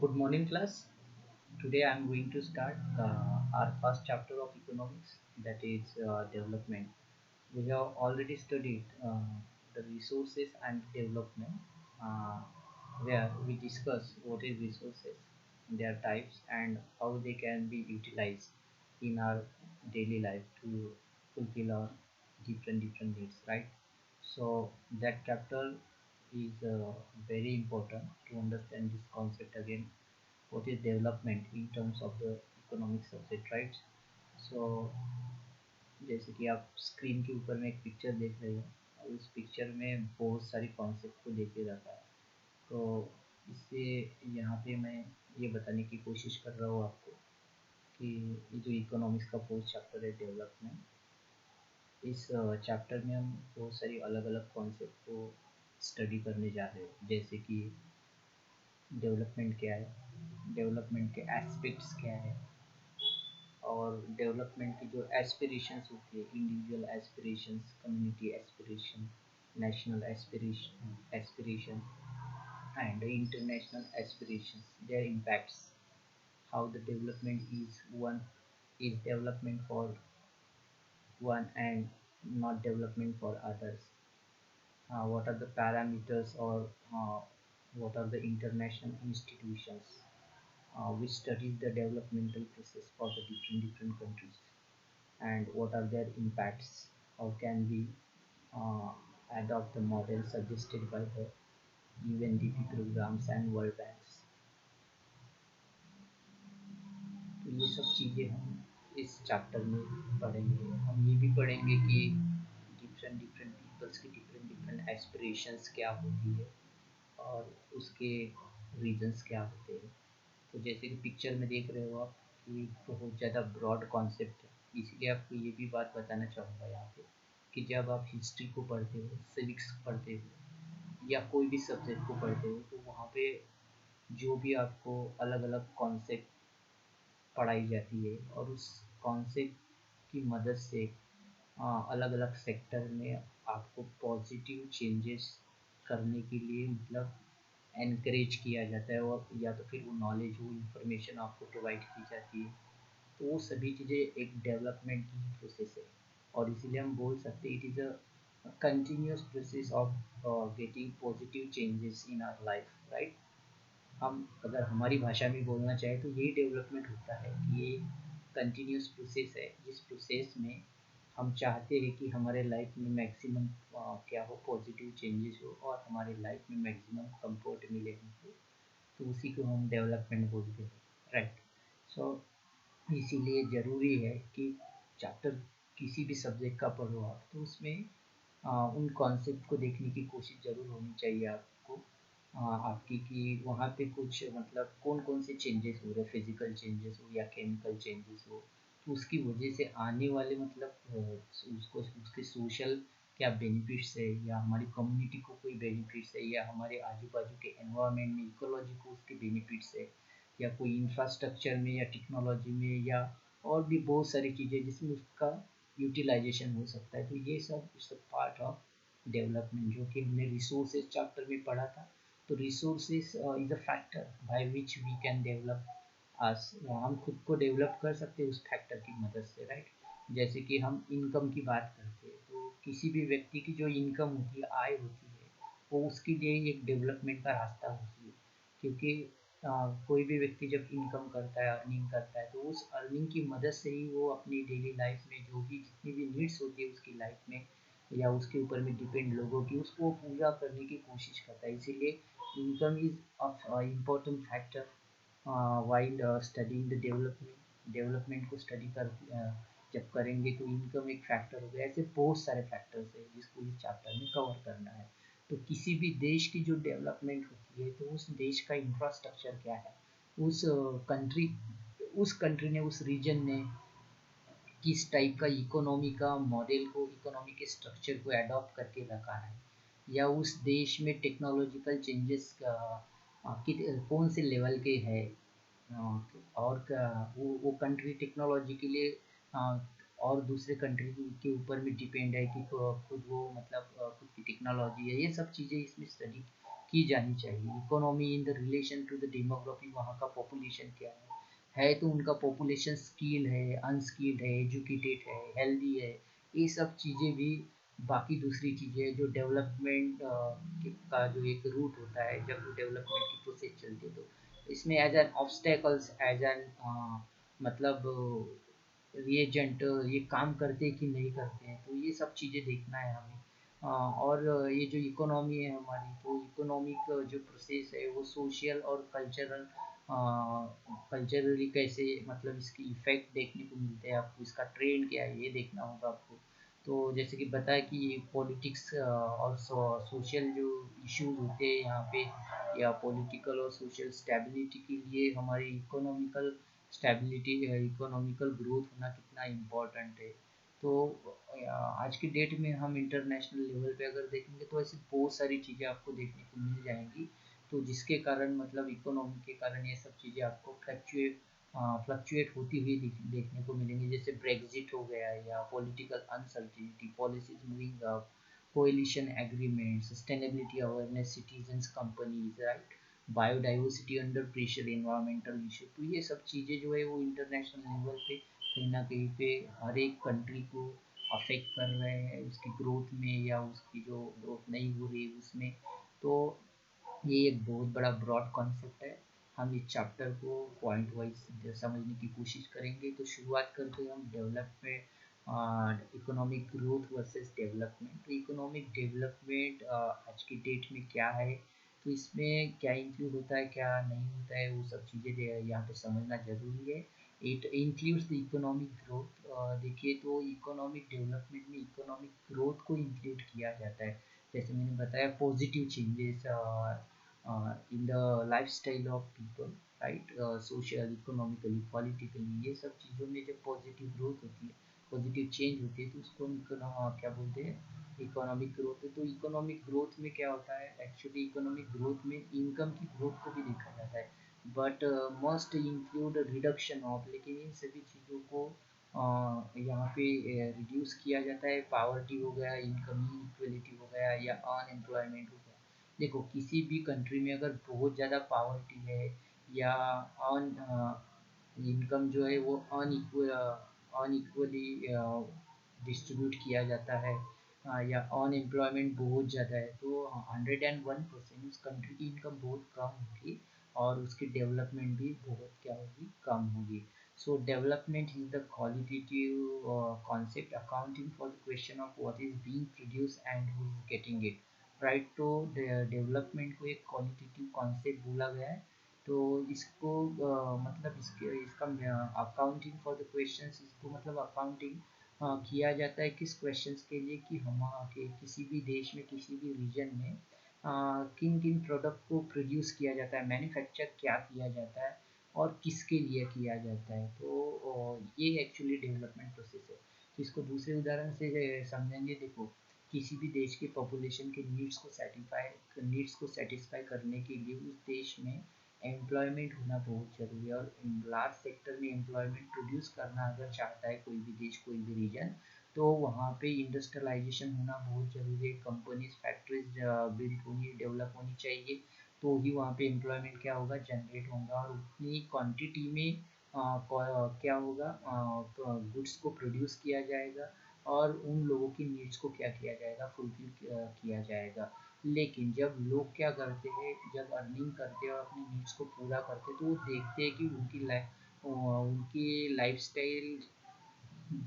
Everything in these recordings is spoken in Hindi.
Good morning, class. Today I am going to start our first chapter of economics, that is development. We have already studied the resources and development, uh, where we discuss what is resources, their types, and how they can be utilized in our daily life to fulfill our different needs, right? So that chapter is very important to understand this concept again. What is development in terms of the economic subject, right? So जैसे कि आप स्क्रीन के ऊपर में एक पिक्चर देख रहे हो, और उस पिक्चर में बहुत सारी कॉन्सेप्ट को देखे जाता है। तो इससे यहाँ पे मैं ये बताने की कोशिश कर रहा हूँ आपको कि ये जो इकोनॉमिक्स का फोर्थ चैप्टर है डेवलपमेंट, इस चैप्टर में हम बहुत सारी अलग अलग कॉन्सेप्ट को स्टडी करने जा रहे हैं। जैसे कि डेवलपमेंट क्या है, डेवलपमेंट के एस्पेक्ट्स क्या है, और डेवलपमेंट की जो एस्पिरेशंस होती है, individual aspirations, community aspiration, national aspiration and international aspirations, their impacts, how the development is development for one and not development for others. What are the parameters, or uh, what are the international institutions which study the developmental process for the different countries, and what are their impacts? How can we uh, adopt the model suggested by the UNDP programs and World Banks? तो ये सब चीज़ें हम इस चैप्टर में पढ़ेंगे। हम ये भी पढ़ेंगे कि डिफरेंट पीपल्स की डिफरेंट एस्पिरेशंस क्या होती है, और उसके रीजंस क्या होते हैं। तो जैसे कि पिक्चर में देख रहे हो आप कि बहुत ज़्यादा ब्रॉड कॉन्सेप्ट है, इसलिए आपको ये भी बात बताना चाहूँगा यहाँ पे कि जब आप हिस्ट्री को पढ़ते हो, सिविक्स पढ़ते हो, या कोई भी सब्जेक्ट को पढ़ते हो, तो वहाँ पे जो भी आपको अलग अलग कॉन्सेप्ट पढ़ाई जाती है, और उस कॉन्सेप्ट की मदद से अलग अलग सेक्टर में आपको पॉजिटिव चेंजेस करने के लिए मतलब एनकरेज किया जाता है, और या तो फिर वो नॉलेज, वो इंफॉर्मेशन आपको प्रोवाइड की जाती है। तो वो सभी चीज़ें एक डेवलपमेंट की प्रोसेस है, और इसीलिए हम बोल सकते हैं it is a continuous process of getting positive changes in our life, right? हम अगर हमारी भाषा में बोलना चाहें तो यही डेवलपमेंट होता है कि ये कंटिन्यूस प्रोसेस है, जिस प्रोसेस में हम चाहते हैं कि हमारे लाइफ में मैक्सिमम क्या हो, पॉजिटिव चेंजेस हो, और हमारे लाइफ में मैक्सिमम कंफर्ट मिले हमको। तो उसी को हम डेवलपमेंट बोलते हैं, राइट? सो इसीलिए ज़रूरी है कि चैप्टर किसी भी सब्जेक्ट का पढ़ो आप, तो उसमें उन कॉन्सेप्ट को देखने की कोशिश ज़रूर होनी चाहिए आपको, आपकी, कि वहाँ पे कुछ मतलब कौन कौन से चेंजेस हो रहे, फिजिकल चेंजेस हो या केमिकल चेंजेस हो, तो उसकी वजह से आने वाले मतलब उसको उसके सोशल क्या बेनिफिट्स है, या हमारी कम्युनिटी को कोई बेनिफिट्स है, या हमारे आजू बाजू के एनवायरनमेंट में इकोलॉजी को उसके बेनिफिट्स है, या कोई इंफ्रास्ट्रक्चर में या टेक्नोलॉजी में, या और भी बहुत सारी चीज़ें जिसमें उसका यूटिलाइजेशन हो सकता है। तो ये सब is the part of development, जो कि हमने रिसोर्सेज चैप्टर में पढ़ा था। तो resources is a factor by which we can develop us, हम खुद को डेवलप कर सकते हैं उस फैक्टर की मदद से, राइट? जैसे कि हम इनकम की बात करते हैं, तो किसी भी व्यक्ति की जो इनकम होती है, आय होती है, वो उसके लिए एक डेवलपमेंट का रास्ता होती है। क्योंकि कोई भी व्यक्ति जब इनकम करता है, अर्निंग करता है, तो उस अर्निंग की मदद से ही वो अपनी डेली लाइफ में जो भी जितनी भी नीड्स होती है उसकी लाइफ में, या उसके ऊपर में डिपेंड लोगों की, उसको पूरा करने की कोशिश करता है। इसीलिए income is of important factor while studying the development. Development को स्टडी कर जब करेंगे तो इनकम एक फैक्टर हो गया। ऐसे बहुत सारे फैक्टर्स है जिसको इस चैप्टर में कवर करना है। तो किसी भी देश की जो डेवलपमेंट होती है, तो उस देश का इंफ्रास्ट्रक्चर क्या है, उस कंट्री उस कंट्री ने, उस रीजन ने किस टाइप का इकोनॉमी का मॉडल को, इकोनॉमी के स्ट्रक्चर को अडॉप्ट करके रखा है, या उस देश में टेक्नोलॉजिकल चेंजेस कौन से लेवल के है, और वो कंट्री टेक्नोलॉजी के लिए और दूसरे कंट्री के ऊपर भी डिपेंड है कि खुद वो मतलब खुद की टेक्नोलॉजी है। ये सब चीज़ें इसमें स्टडी की जानी चाहिए। Economy in the relation to the demography, वहाँ का पॉपुलेशन क्या है तो उनका पॉपुलेशन स्किल है, अनस्किल्ड है, एजुकेटेड है, हेल्दी है, ये सब चीज़ें भी। बाकी दूसरी चीज़ें जो डेवलपमेंट का जो एक रूट होता है, जब वो डेवलपमेंट की प्रोसेस चलती है, तो इसमें as an obstacles, as an मतलब रिएजेंट ये काम करते हैं कि नहीं करते हैं, तो ये सब चीज़ें देखना है हमें। और ये जो इकोनॉमी है हमारी, तो इकोनॉमिक जो प्रोसेस है वो सोशल और कल्चरल, कल्चरली कैसे मतलब इसकी इफ़ेक्ट देखने को मिलते हैं आपको, इसका ट्रेंड क्या है ये देखना होगा आपको। तो जैसे कि बताया कि पॉलिटिक्स और सोशल जो इश्यूज होते हैं यहाँ पे, या पॉलिटिकल और सोशल स्टेबिलिटी के लिए हमारी इकोनॉमिकल स्टेबिलिटी, इकोनॉमिकल ग्रोथ होना कितना इम्पोर्टेंट है। तो आज की डेट में हम इंटरनेशनल लेवल पे अगर देखेंगे तो ऐसी बहुत सारी चीज़ें आपको देखने को मिल जाएंगी, तो जिसके कारण मतलब इकोनॉमी के कारण ये सब चीज़ें आपको फ्लक्चुएट होती हुई देखने को मिलेंगी, जैसे ब्रेग्जिट हो गया, या political uncertainty, policies moving up, coalition agreement, sustainability awareness, citizens, companies, right, biodiversity under pressure, environmental issue. तो ये सब चीज़ें जो है वो इंटरनेशनल लेवल पे कहीं ना कहीं पे हर एक कंट्री को अफेक्ट कर रहे हैं, उसकी ग्रोथ में या उसकी जो ग्रोथ नहीं हो रही है उसमें। तो ये एक बहुत बड़ा ब्रॉड कॉन्सेप्ट है। हम इस चैप्टर को पॉइंट वाइज समझने की कोशिश करेंगे। तो शुरुआत करते हैं हम development, economic growth versus development. तो इकोनॉमिक डेवलपमेंट आज की डेट में क्या है, तो इसमें क्या इंक्लूड होता है, क्या नहीं होता है, वो सब चीज़ें यहाँ पे समझना जरूरी है। It includes the economic growth. देखिए तो इकोनॉमिक डेवलपमेंट में इकोनॉमिक ग्रोथ को इंक्लूड किया जाता है। जैसे मैंने बताया positive changes in the lifestyle of people, right, social, economically, politically, ये सब चीज़ों में जब पॉजिटिव ग्रोथ होती है, पॉजिटिव चेंज होती है, तो उसको हम क्या बोलते हैं, इकोनॉमिक ग्रोथ है। तो इकोनॉमिक ग्रोथ में क्या होता है, एक्चुअली इकोनॉमिक ग्रोथ में इनकम की ग्रोथ को भी देखा जाता है, but must include reduction of, लेकिन इन सभी चीज़ों को यहाँ पे रिड्यूस किया जाता है। पावर्टी हो गया, इनकम इक्वलिटी हो गया, या अनएम्प्लॉयमेंट हो गया। देखो किसी भी कंट्री में अगर बहुत ज़्यादा पावर्टी है, या अन इनकम जो है वो अनइक्वली डिस्ट्रीब्यूट किया जाता है, या अनएम्प्लॉयमेंट बहुत ज़्यादा है, तो 101% उस कंट्री की इनकम बहुत कम होगी, और उसकी डेवलपमेंट भी बहुत क्या होगी, कम होगी। सो development is the qualitative concept accounting for the question of what is being produced and who is getting it, right. तो डेवलपमेंट को एक क्वालिटेटिव कॉन्सेप्ट बोला गया है। तो इसको मतलब इसका अकाउंटिंग फॉर द क्वेश्चंस, इसको मतलब अकाउंटिंग किया जाता है किस क्वेश्चंस के लिए, कि हम के किसी भी देश में, किसी भी रीजन में किन किन प्रोडक्ट को प्रोड्यूस किया जाता है, मैन्युफैक्चर क्या किया जाता है, और किसके लिए किया जाता है। तो ये एक्चुअली डेवलपमेंट प्रोसेस है। तो इसको दूसरे उदाहरण से समझेंगे। देखो किसी भी देश के पॉपुलेशन के नीड्स को सेटिस्फाई करने के लिए उस देश में एम्प्लॉयमेंट होना बहुत ज़रूरी है, और लार्ज सेक्टर में एम्प्लॉयमेंट प्रोड्यूस करना अगर चाहता है कोई भी देश, कोई भी रीजन, तो वहाँ पे इंडस्ट्रियलाइजेशन होना बहुत ज़रूरी है। कंपनीज, फैक्ट्रीज बिल्ड होनी, डेवलप होनी चाहिए, तो ही वहाँ पे एम्प्लॉयमेंट क्या होगा, जनरेट होगा, और उतनी क्वांटिटी में क्या होगा, गुड्स को प्रोड्यूस किया जाएगा, और उन लोगों की नीड्स को क्या किया जाएगा, फुलफिल किया जाएगा। लेकिन जब लोग क्या करते हैं, जब अर्निंग करते हैं और अपनी नीड्स को पूरा करते हैं, तो वो देखते हैं कि उनकी लाइफस्टाइल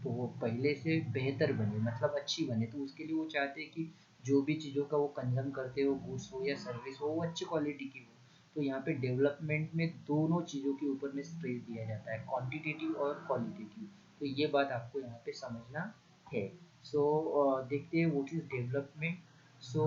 वो पहले से बेहतर बने, मतलब अच्छी बने। तो उसके लिए वो चाहते हैं कि जो भी चीज़ों का वो कंज्यूम करते हो, गुड्स हो या सर्विस हो, वो अच्छी क्वालिटी की हो। तो यहाँ पे डेवलपमेंट में दोनों चीज़ों के ऊपर में स्ट्रेस दिया जाता है, क्वांटिटेटिव और क्वालिटेटिव। तो ये बात आपको यहाँ पे समझना है। सो देखते हैं what is development. So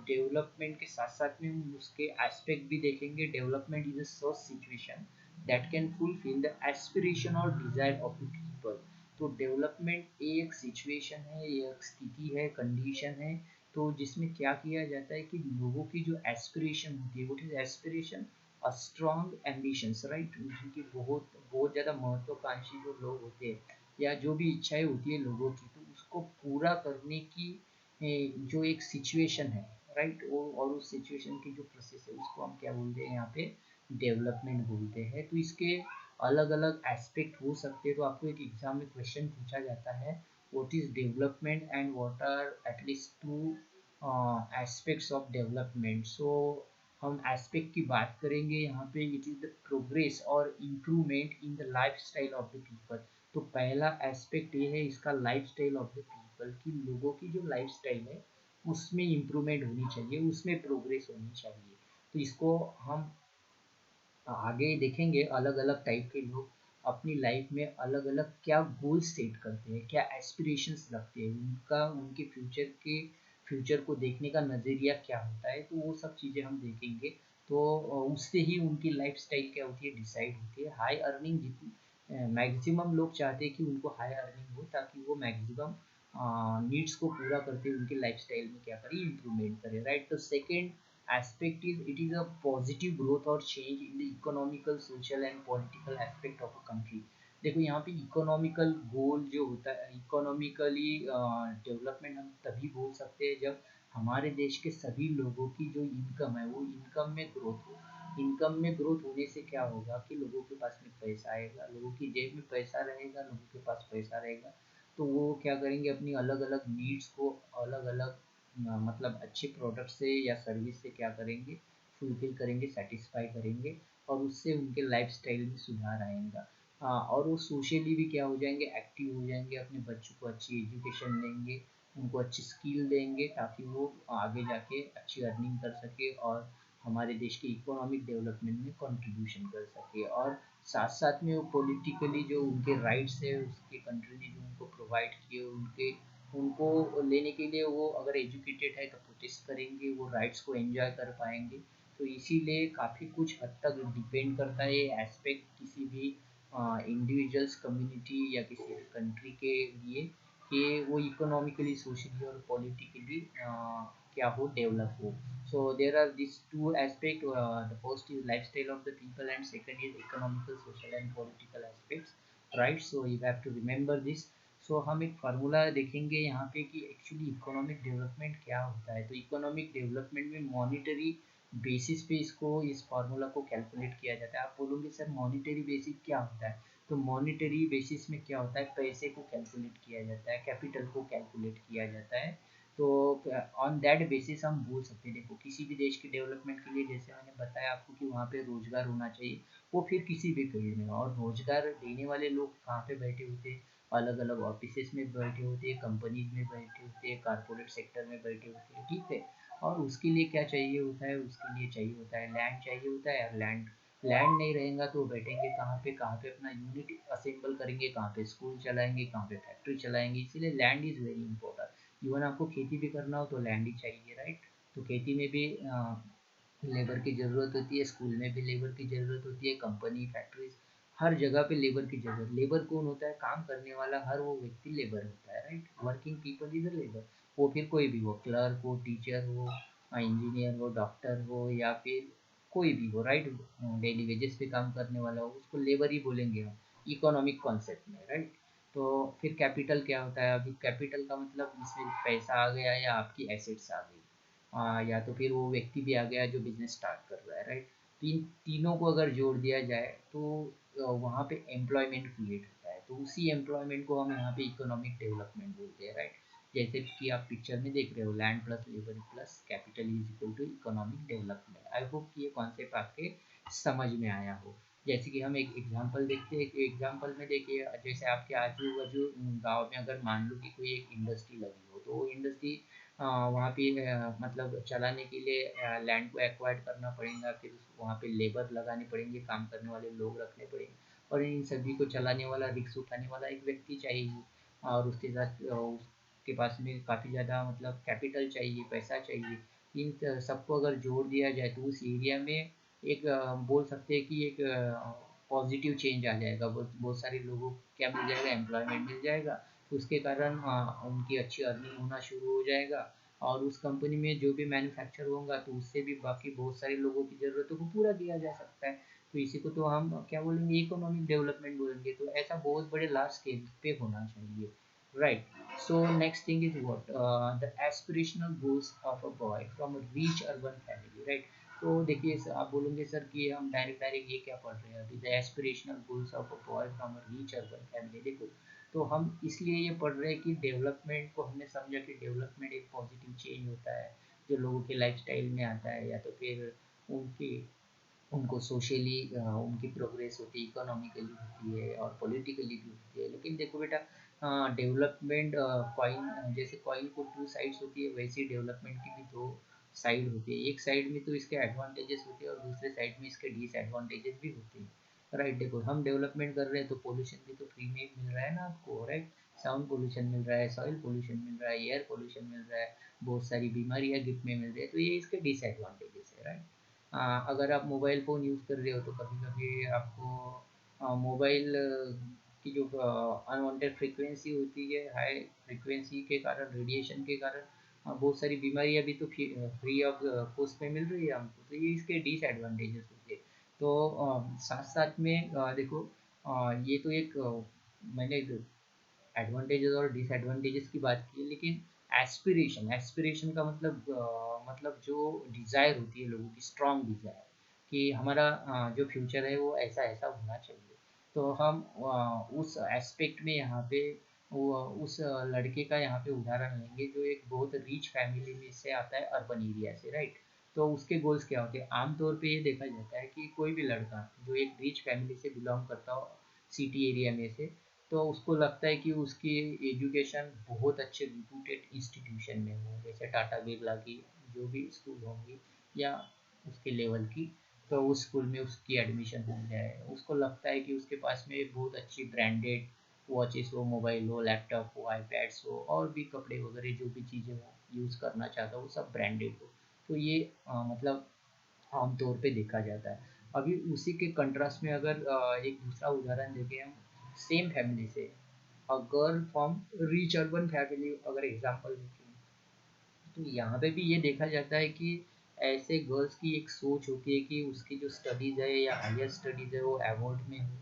development के साथ साथ में हम उसके एस्पेक्ट भी देखेंगे। Development is a such situation that can fulfil the aspiration और डिजायर ऑफ द पीपल। तो डेवलपमेंट एक सिचुएशन है, एक स्थिति है, कंडीशन है, तो जिसमें क्या किया जाता है कि लोगों की जो एस्पिरेशन होती है, what is aspiration, a strong ambitions, right, उनकी बहुत बहुत ज़्यादा महत्वाकांक्षी जो लोग होते हैं, या जो भी इच्छाएं होती है लोगों की, तो उसको पूरा करने की जो एक सिचुएशन है, राइट। वो और उस सिचुएशन की जो प्रोसेस है उसको हम क्या बोलते हैं यहाँ पे, डेवलपमेंट बोलते हैं। तो इसके अलग अलग एस्पेक्ट हो सकते हैं। तो आपको एक एग्जाम में क्वेश्चन पूछा जाता है what is development and what are at least two aspects of development. So हम एस्पेक्ट की बात करेंगे यहाँ पे, इट इज द प्रोग्रेस और improvement in the life style of the people. तो पहला एस्पेक्ट ये है इसका, life style of the people, की लोगों की जो लाइफ स्टाइल है उसमें इम्प्रूवमेंट होनी चाहिए, उसमें प्रोग्रेस होनी चाहिए। तो इसको हम आगे देखेंगे, अलग अलग टाइप के लोग अपनी लाइफ में अलग अलग क्या गोल सेट करते हैं, क्या एस्पिरेशंस रखते हैं, उनका उनके फ्यूचर को देखने का नज़रिया क्या होता है। तो वो सब चीज़ें हम देखेंगे। तो उससे ही उनकी लाइफ स्टाइल क्या होती है डिसाइड होती है। हाई अर्निंग जितनी मैक्सिमम लोग चाहते हैं कि उनको हाई अर्निंग हो, ताकि वो मैक्सिमम नीड्स को पूरा करते हुए उनकी लाइफ स्टाइल में क्या करें, इम्प्रूवमेंट करें, राइट। तो second aspect is it is a positive growth or change in the economical, social and political aspect of a country। देखो यहाँ पे इकोनॉमिकल गोल जो होता है, इकोनॉमिकली डेवलपमेंट हम तभी बोल सकते हैं जब हमारे देश के सभी लोगों की जो इनकम है वो इनकम में ग्रोथ हो। इनकम में ग्रोथ होने से क्या होगा कि लोगों के पास में पैसा आएगा, लोगों की जेब में पैसा रहेगा, लोगों के पास पैसा रहेगा। तो वो क्या करेंगे, अपनी अलग अलग नीड्स को अलग अलग मतलब अच्छे प्रोडक्ट से या सर्विस से क्या करेंगे, फुलफिल करेंगे, सेटिस्फाई करेंगे, और उससे उनके लाइफ स्टाइल में सुधार आएगा। और वो सोशली भी क्या हो जाएंगे, एक्टिव हो जाएंगे, अपने बच्चों को अच्छी एजुकेशन देंगे, उनको अच्छी स्किल देंगे, ताकि वो आगे जाके अच्छी अर्निंग कर सके और हमारे देश के इकोनॉमिक डेवलपमेंट में कंट्रीब्यूशन कर सके। और साथ साथ में वो पॉलिटिकली जो उनके राइट्स है उसके कंट्री ने जो उनको प्रोवाइड किए, उनके उनको लेने के लिए वो अगर एजुकेटेड है तो प्रोटेस्ट करेंगे, वो राइट्स को एंजॉय कर पाएंगे। तो इसीलिए काफ़ी कुछ हद तक डिपेंड करता है ये एस्पेक्ट किसी भी इंडिविजुअल्स, कम्युनिटी या किसी भी कंट्री के लिए, कि वो इकोनॉमिकली, सोशली और पॉलिटिकली क्या हो, डेवलप हो। So there are these two aspects. The first is lifestyle of the people, and second is economical, social, and political aspects. Right? So you have to remember this. सो हम एक फार्मूला देखेंगे यहाँ पे कि एक्चुअली इकोनॉमिक डेवलपमेंट क्या होता है। तो इकोनॉमिक डेवलपमेंट में मॉनिटरी बेसिस पे इसको, इस फार्मूला को कैलकुलेट किया जाता है। आप बोलोगे सर मॉनिटरी बेसिस क्या होता है। तो मॉनिटरी बेसिस में क्या होता है, पैसे को कैलकुलेट किया जाता है, कैपिटल को कैलकुलेट किया जाता है। तो ऑन दैट बेसिस हम बोल सकते हैं, देखो किसी भी देश के डेवलपमेंट के लिए, जैसे मैंने बताया आपको कि वहाँ पे रोजगार होना चाहिए, वो फिर किसी भी फील्ड में, और रोजगार देने वाले लोग कहाँ पे बैठे होते हैं, अलग अलग ऑफिसेस में बैठे होते हैं, कंपनीज में बैठे होते हैं, कारपोरेट सेक्टर में बैठे होते हैं, ठीक है। और उसके लिए क्या चाहिए होता है, उसके लिए चाहिए होता है लैंड, चाहिए होता है। और लैंड लैंड नहीं रहेगा तो बैठेंगे कहाँ पे अपना यूनिट असेंबल करेंगे, कहाँ पे स्कूल चलाएंगे, कहाँ पे फैक्ट्री चलाएंगे। इसीलिए land is very important. Even आपको खेती भी करना हो तो लैंड ही चाहिए, राइट। तो खेती में भी लेबर की ज़रूरत होती है, स्कूल में भी लेबर की ज़रूरत होती है, कंपनी, फैक्ट्रीज, हर जगह पे लेबर की ज़रूरत। लेबर कौन होता है, काम करने वाला हर वो व्यक्ति लेबर होता है, right. Working people is a labour. वो फिर कोई भी हो, क्लर्क हो, टीचर हो, इंजीनियर हो, डॉक्टर हो, या फिर कोई भी हो, राइट। डेली वेजेस पे काम करने वाला हो, उसको लेबर ही बोलेंगे हम इकोनॉमिक कॉन्सेप्ट में, राइट। तो फिर कैपिटल क्या होता है, अभी कैपिटल का मतलब इसमें पैसा आ गया या आपकी एसेट्स आ गई, या तो फिर वो व्यक्ति भी आ गया जो बिजनेस स्टार्ट कर रहा है, राइट। तीनों को अगर जोड़ दिया जाए तो वहाँ पे एम्प्लॉयमेंट क्रिएट होता है। तो उसी एम्प्लॉयमेंट को हम यहाँ पे इकोनॉमिक डेवलपमेंट बोलते हैं, राइट। जैसे कि आप पिक्चर में देख रहे हो, land plus labour plus capital is equal to economic development. I hope कि ये कॉन्सेप्ट आपके समझ में आया हो। जैसे कि हम एक एग्जांपल देखते हैं, कि एग्जांपल में देखिए, जैसे आपके आजू बाजू गाँव में अगर मान लो कि कोई एक इंडस्ट्री लगी हो, तो वो इंडस्ट्री वहाँ पे मतलब चलाने के लिए लैंड को एक्वायर करना पड़ेगा, फिर वहाँ पे लेबर लगाने पड़ेंगे, काम करने वाले लोग रखने पड़ेंगे, और इन सभी को चलाने वाला, रिक्स उठाने वाला एक व्यक्ति चाहिए। और उसके साथ उसके पास में काफ़ी ज़्यादा मतलब कैपिटल चाहिए, पैसा चाहिए। इन सबको अगर जोड़ दिया जाए तो उस एरिया में एक बोल सकते हैं कि एक पॉजिटिव चेंज आ जाएगा। बहुत बहुत सारे लोगों को क्या मिल जाएगा, एम्प्लॉयमेंट मिल जाएगा। तो उसके कारण उनकी अच्छी अर्निंग होना शुरू हो जाएगा, और उस कंपनी में जो भी मैन्युफैक्चर होगा तो उससे भी बाकी बहुत सारे लोगों की ज़रूरतों को पूरा किया जा सकता है। तो इसी को तो हम क्या बोलेंगे, इकोनॉमिक डेवलपमेंट बोलेंगे। तो ऐसा बहुत बड़े लार्ज स्केल पे होना चाहिए, right. So next thing is what the aspirational goals of a boy from a rich urban family, right? तो देखिए आप बोलोगे सर कि हम डायरेक्ट डायरेक्ट ये क्या पढ़ रहे हैं अभी, the aspirational goals of a boy from a reach urban family. देखो, तो हम इसलिए ये पढ़ रहे हैं कि डेवलपमेंट को हमने समझा कि डेवलपमेंट एक पॉजिटिव चेंज होता है जो लोगों के लाइफस्टाइल में आता है, या तो फिर उनकी उनको सोशली उनकी प्रोग्रेस होती है, इकोनॉमिकली होती है और पॉलिटिकली भी होती है। लेकिन देखो बेटा, डेवलपमेंट कॉइन, जैसे कॉइन को टू साइड्स होती है, वैसे डेवलपमेंट की भी दो साइड होती है। एक साइड में तो इसके एडवांटेजेस होते हैं और दूसरे साइड में इसके डिसएडवांटेजेस भी होते हैं, राइट? देखो, हम डेवलपमेंट कर रहे हैं तो पोल्यूशन भी तो फ्री में मिल रहा है ना आपको, राइट? साउंड पोल्यूशन मिल रहा है, सॉइल पोल्यूशन मिल रहा है, एयर पोल्यूशन मिल रहा है, बहुत सारी बीमारियां गिफ्ट में मिल रही है, तो ये इसके डिसएडवांटेजेस है, राइट? अगर आप मोबाइल फ़ोन यूज़ कर रहे हो तो कभी कभी आपको मोबाइल की जो अनवांटेड फ्रीक्वेंसी होती है, हाई फ्रीक्वेंसी के कारण, रेडिएशन के कारण बहुत सारी बीमारियां भी तो फ्री ऑफ कॉस्ट में मिल रही है हमको, तो ये इसके डिसएडवांटेजेस होते हैं। तो साथ साथ में देखो, ये तो एक मैंने एडवांटेजेस और डिसएडवांटेजेस की बात की, लेकिन एस्पिरेशन, एस्पिरेशन का मतलब मतलब जो डिज़ायर होती है लोगों की, स्ट्रॉन्ग डिज़ायर कि हमारा जो फ्यूचर है वो ऐसा ऐसा होना चाहिए। तो हम उस एस्पेक्ट में यहाँ पे वो उस लड़के का यहाँ पे उदाहरण लेंगे जो एक बहुत रिच फैमिली में से आता है, अर्बन एरिया से, राइट? तो उसके गोल्स क्या होते हैं? आमतौर पे ये देखा जाता है कि कोई भी लड़का जो एक रिच फैमिली से बिलोंग करता हो, सिटी एरिया में से, तो उसको लगता है कि उसकी एजुकेशन बहुत अच्छे रिप्यूटेड इंस्टीट्यूशन में हो, जैसे टाटा बिरला की जो भी स्कूल होंगी या उसके लेवल की, तो उस स्कूल में उसकी एडमिशन हो जाए। उसको लगता है कि उसके पास में बहुत अच्छी ब्रांडेड वॉचेस हो, मोबाइल हो, लैपटॉप हो, आईपैड्स हो, और भी कपड़े वगैरह जो भी चीज़ें वो यूज़ करना चाहता हो वो सब ब्रांडेड हो। तो ये मतलब आमतौर पे देखा जाता है। अभी उसी के कंट्रास्ट में अगर एक दूसरा उदाहरण देखें हम, सेम फैमिली से, a girl from rich urban family अगर एग्जांपल देखें, तो यहाँ पे भी ये देखा जाता है कि ऐसे गर्ल्स की एक सोच होती है कि उसकी जो स्टडीज़ है या हायर स्टडीज़ है वो अवॉर्ड में हो,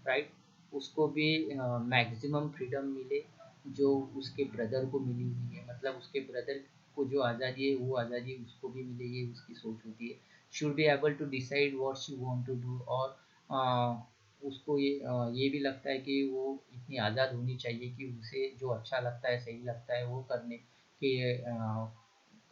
राइट? उसको भी मैक्सिमम फ्रीडम मिले जो उसके ब्रदर को मिली हुई है, मतलब उसके ब्रदर को जो आज़ादी है वो आज़ादी उसको भी मिले, ये उसकी सोच होती है। Should be able to decide what she want to do, और उसको ये भी लगता है कि वो इतनी आज़ाद होनी चाहिए कि उसे जो अच्छा लगता है, सही लगता है वो करने के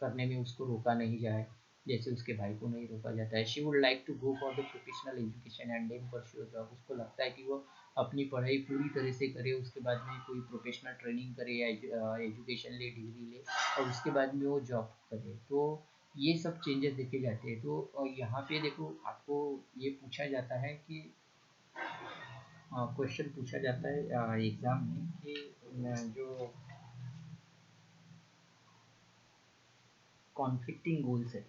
करने में उसको रोका नहीं जाए, जैसे उसके भाई को नहीं रोका जाता है। She would like to go for the professional education and then pursue job. उसको लगता है कि वो अपनी पढ़ाई पूरी तरह से करे, उसके बाद में कोई प्रोफेशनल ट्रेनिंग करे या एजुकेशन ले, डिग्री ले, और उसके बाद में वो जॉब करे। तो ये सब चेंजेस देखे जाते हैं। तो यहाँ पे देखो, आपको ये पूछा जाता है कि क्वेश्चन पूछा जाता है एग्ज़ाम में कि जो कॉन्फ्लिक्टिंग गोल्स है,